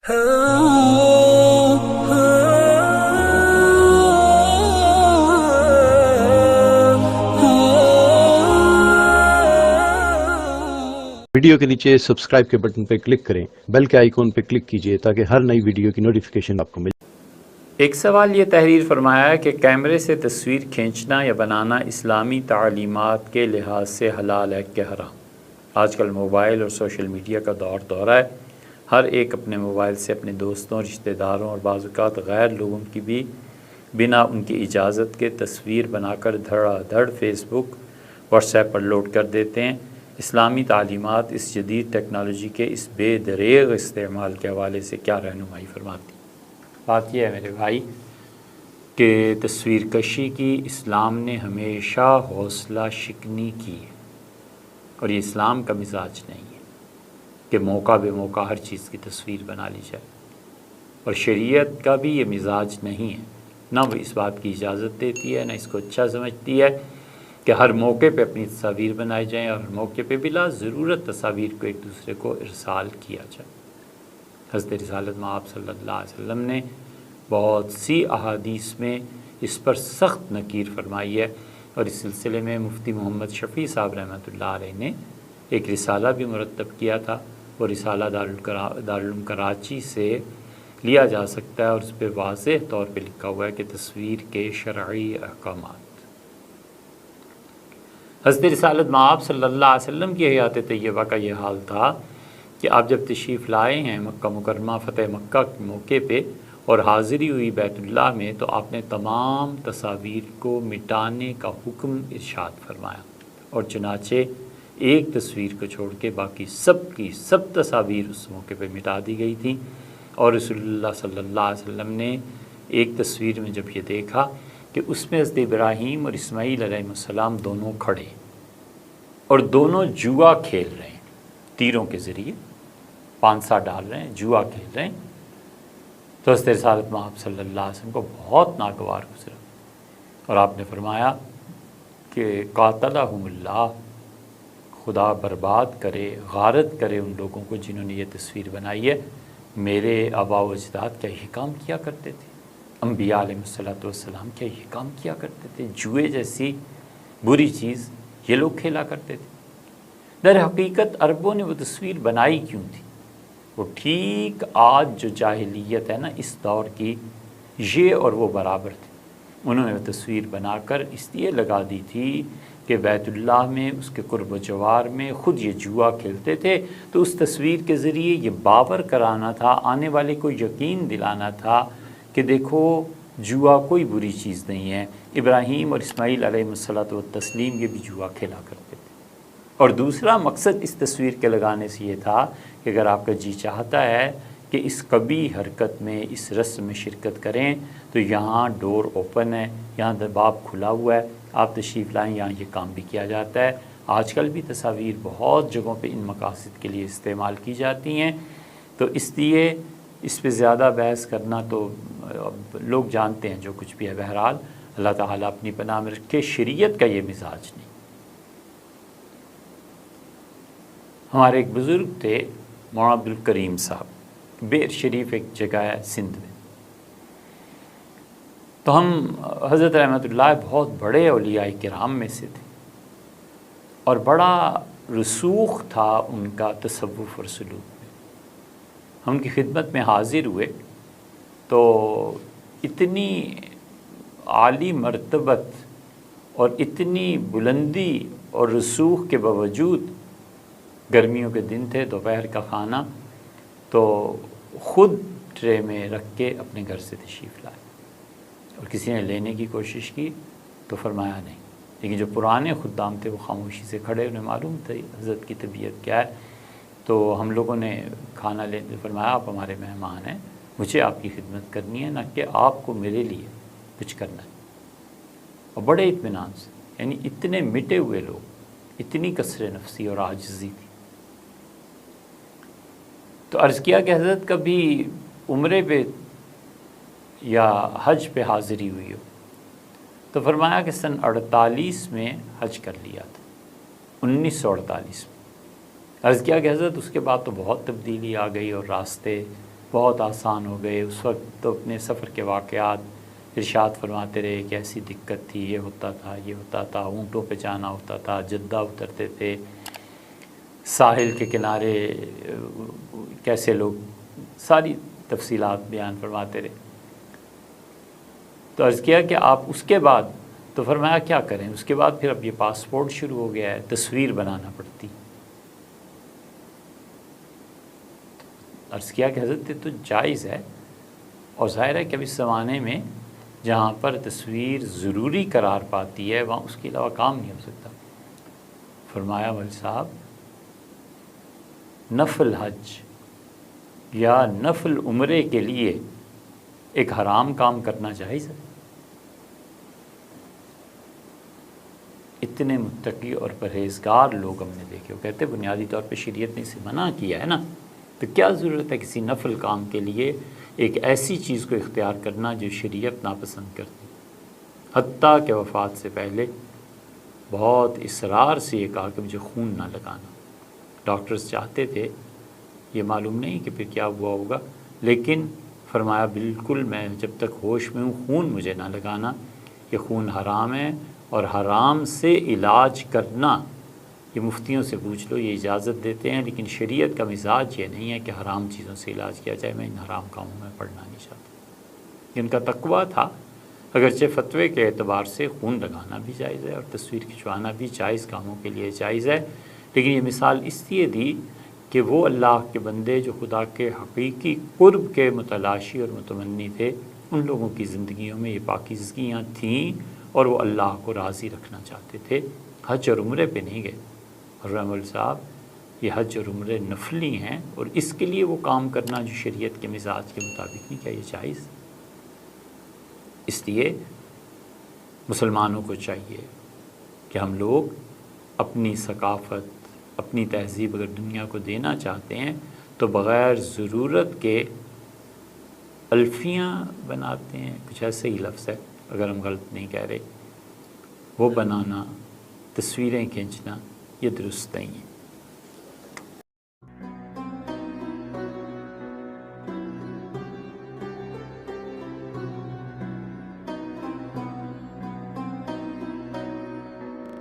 Video کے نیچے subscribe کے بٹن پہ کلک کریں، بیل کے آئیکن پہ کلک کیجئے تاکہ ہر نئی ویڈیو کی نوٹیفیکیشن آپ کو ملے۔ ایک سوال یہ تحریر فرمایا ہے کہ کیمرے سے تصویر کھینچنا یا بنانا اسلامی تعلیمات کے لحاظ سے حلال ہے کہ حرام؟ آج کل موبائل اور سوشل میڈیا کا دور ہے، ہر ایک اپنے موبائل سے اپنے دوستوں، رشتہ داروں اور بعض اوقات غیر لوگوں کی بھی بنا ان کی اجازت کے تصویر بنا کر دھڑا دھڑ فیس بک، واٹس ایپ پر لوڈ کر دیتے ہیں۔ اسلامی تعلیمات اس جدید ٹیکنالوجی کے اس بے دریغ استعمال کے حوالے سے کیا رہنمائی فرماتی؟ بات یہ ہے میرے بھائی کہ تصویر کشی کی اسلام نے ہمیشہ حوصلہ شکنی کی ہے، اور یہ اسلام کا مزاج نہیں ہے کہ موقع بے موقع ہر چیز کی تصویر بنا لی جائے، اور شریعت کا بھی یہ مزاج نہیں ہے، نہ وہ اس بات کی اجازت دیتی ہے، نہ اس کو اچھا سمجھتی ہے کہ ہر موقع پہ اپنی تصاویر بنائی جائیں اور ہر موقع پہ بلا ضرورت تصاویر کو ایک دوسرے کو ارسال کیا جائے۔ حضرت رسالت مآب صلی اللہ علیہ وسلم نے بہت سی احادیث میں اس پر سخت نکیر فرمائی ہے، اور اس سلسلے میں مفتی محمد شفیع صاحب رحمۃ اللہ علیہ نے ایک رسالہ بھی مرتب کیا تھا۔ وہ رسالہ دارالعلوم کراچی سے لیا جا سکتا ہے، اور اس پہ واضح طور پہ لکھا ہوا ہے کہ تصویر کے شرعی احکامات۔ حضرت رسالت مآب صلی اللہ علیہ وسلم کی حیات طیبہ کا یہ حال تھا کہ آپ جب تشریف لائے ہیں مکہ مکرمہ فتح مکہ کے موقع پہ اور حاضری ہوئی بیت اللہ میں، تو آپ نے تمام تصاویر کو مٹانے کا حکم ارشاد فرمایا، اور چنانچہ ایک تصویر کو چھوڑ کے باقی سب تصاویر اس موقع پہ مٹا دی گئی تھیں۔ اور رسول اللہ صلی اللہ علیہ وسلم نے ایک تصویر میں جب یہ دیکھا کہ اس میں حضرت ابراہیم اور اسماعیل علیہ السلام دونوں کھڑے اور دونوں جوا کھیل رہے ہیں، تیروں کے ذریعے پانسا ڈال رہے ہیں، جوا کھیل رہے ہیں، تو حضرت رسالت مآب صلی اللہ علیہ وسلم کو بہت ناگوار گزرا، اور آپ نے فرمایا کہ قاتلہم اللہ، خدا برباد کرے، غارت کرے ان لوگوں کو جنہوں نے یہ تصویر بنائی ہے۔ میرے آباء و اجداد کیا یہ کام کیا کرتے تھے؟ انبیاء علیہ السلام کیا یہ کام کیا کرتے تھے؟ جوئے جیسی بری چیز یہ لوگ کھیلا کرتے تھے۔ در حقیقت عربوں نے وہ تصویر بنائی کیوں تھی؟ وہ ٹھیک آج جو جاہلیت ہے نا اس دور کی، یہ اور وہ برابر تھے۔ انہوں نے وہ تصویر بنا کر اس لیے لگا دی تھی کہ بیت اللہ میں اس کے قرب و جوار میں خود یہ جوا کھیلتے تھے، تو اس تصویر کے ذریعے یہ باور کرانا تھا، آنے والے کو یقین دلانا تھا کہ دیکھو جوا کوئی بری چیز نہیں ہے۔ ابراہیم اور اسماعیل علیہ السلام یہ بھی جوا کھیلا کرتے تھے۔ اور دوسرا مقصد اس تصویر کے لگانے سے یہ تھا کہ اگر آپ کا جی چاہتا ہے کہ اس قبیح حرکت میں، اس رسم میں شرکت کریں، تو یہاں ڈور اوپن ہے، یہاں باب کھلا ہوا ہے، آپ تشریف لائیں، یہاں یہ کام بھی کیا جاتا ہے۔ آج کل بھی تصاویر بہت جگہوں پہ ان مقاصد کے لیے استعمال کی جاتی ہیں، تو اس لیے اس پہ زیادہ بحث کرنا تو لوگ جانتے ہیں جو کچھ بھی ہے۔ بہرحال اللہ تعالیٰ اپنی پناہ میں رکھے، شریعت کا یہ مزاج نہیں۔ ہمارے ایک بزرگ تھے مولانا عبدالکریم صاحب، بیر شریف ایک جگہ ہے سندھ میں، تو ہم حضرت رحمۃ اللہ بہت بڑے اولیاء کرام میں سے تھے، اور بڑا رسوخ تھا ان کا تصوف اور سلوک میں۔ ہم ان کی خدمت میں حاضر ہوئے تو اتنی عالی مرتبت اور اتنی بلندی اور رسوخ کے باوجود، گرمیوں کے دن تھے، دوپہر کا کھانا تو خود ٹرے میں رکھ کے اپنے گھر سے تشریف لائے، اور کسی نے لینے کی کوشش کی تو فرمایا نہیں، لیکن جو پرانے خدام تھے وہ خاموشی سے کھڑے، انہیں معلوم تھا حضرت کی طبیعت کیا ہے، تو ہم لوگوں نے کھانا لیتے فرمایا آپ ہمارے مہمان ہیں، مجھے آپ کی خدمت کرنی ہے، نہ کہ آپ کو میرے لیے کچھ کرنا ہے۔ اور بڑے اطمینان سے، یعنی اتنے مٹے ہوئے لوگ، اتنی کثر نفسی اور عاجزی تھی۔ تو عرض کیا کہ حضرت کبھی عمرے پہ یا حج پہ حاضری ہوئی ہو؟ تو فرمایا کہ سن 48 میں حج کر لیا تھا، 1948 میں۔ عرض کیا کہ حضرت اس کے بعد تو بہت تبدیلی آ گئی اور راستے بہت آسان ہو گئے۔ اس وقت تو اپنے سفر کے واقعات ارشاد فرماتے رہے کہ ایسی دقت تھی، یہ ہوتا تھا، یہ ہوتا تھا، اونٹوں پہ جانا ہوتا تھا، جدہ اترتے تھے، ساحل کے کنارے کیسے لوگ، ساری تفصیلات بیان فرماتے رہے۔ تو عرض کیا کہ آپ اس کے بعد، تو فرمایا کیا کریں؟ اس کے بعد پھر اب یہ پاسپورٹ شروع ہو گیا ہے، تصویر بنانا پڑتی۔ عرض کیا کہ حضرت تو جائز ہے، اور ظاہر ہے کہ اب اس زمانے میں جہاں پر تصویر ضروری قرار پاتی ہے وہاں اس کے علاوہ کام نہیں ہو سکتا۔ فرمایا مول صاحب نفل حج یا نفل عمرے کے لیے ایک حرام کام کرنا جائز ہے؟ اتنے متقی اور پرہیزگار لوگ ہم نے دیکھے، وہ کہتے بنیادی طور پہ شریعت نے اسے منع کیا ہے نا، تو کیا ضرورت ہے کسی نفل کام کے لیے ایک ایسی چیز کو اختیار کرنا جو شریعت ناپسند کرتی؟ حتیٰ کہ وفات سے پہلے بہت اصرار سے یہ کہا کہ مجھے خون نہ لگانا۔ ڈاکٹرز چاہتے تھے، یہ معلوم نہیں کہ پھر کیا ہوا ہوگا، لیکن فرمایا بالکل میں جب تک ہوش میں ہوں خون مجھے نہ لگانا، یہ خون حرام ہے، اور حرام سے علاج کرنا، یہ مفتیوں سے پوچھ لو، یہ اجازت دیتے ہیں، لیکن شریعت کا مزاج یہ نہیں ہے کہ حرام چیزوں سے علاج کیا جائے۔ میں ان حرام کاموں میں پڑھنا نہیں چاہتا۔ ان کا تقویٰ تھا، اگرچہ فتوے کے اعتبار سے خون لگانا بھی جائز ہے اور تصویر کھنچوانا بھی جائز کاموں کے لیے جائز ہے، لیکن یہ مثال اس لیے دی کہ وہ اللہ کے بندے جو خدا کے حقیقی قرب کے متلاشی اور متمنی تھے، ان لوگوں کی زندگیوں میں یہ پاکیزگیاں تھیں اور وہ اللہ کو راضی رکھنا چاہتے تھے۔ حج اور عمرے پہ نہیں گئے۔ اور رحمل صاحب یہ حج اور عمرے نفلی ہیں، اور اس کے لیے وہ کام کرنا جو شریعت کے مزاج کے مطابق نہیں، کیا یہ جائز؟ اس لیے مسلمانوں کو چاہیے کہ ہم لوگ اپنی ثقافت، اپنی تہذیب اگر دنیا کو دینا چاہتے ہیں تو بغیر ضرورت کے الفیاں بناتے ہیں، کچھ ایسے ہی لفظ ہے اگر ہم غلط نہیں کہہ رہے، وہ بنانا، تصویریں کھینچنا، یہ درست نہیں ہے۔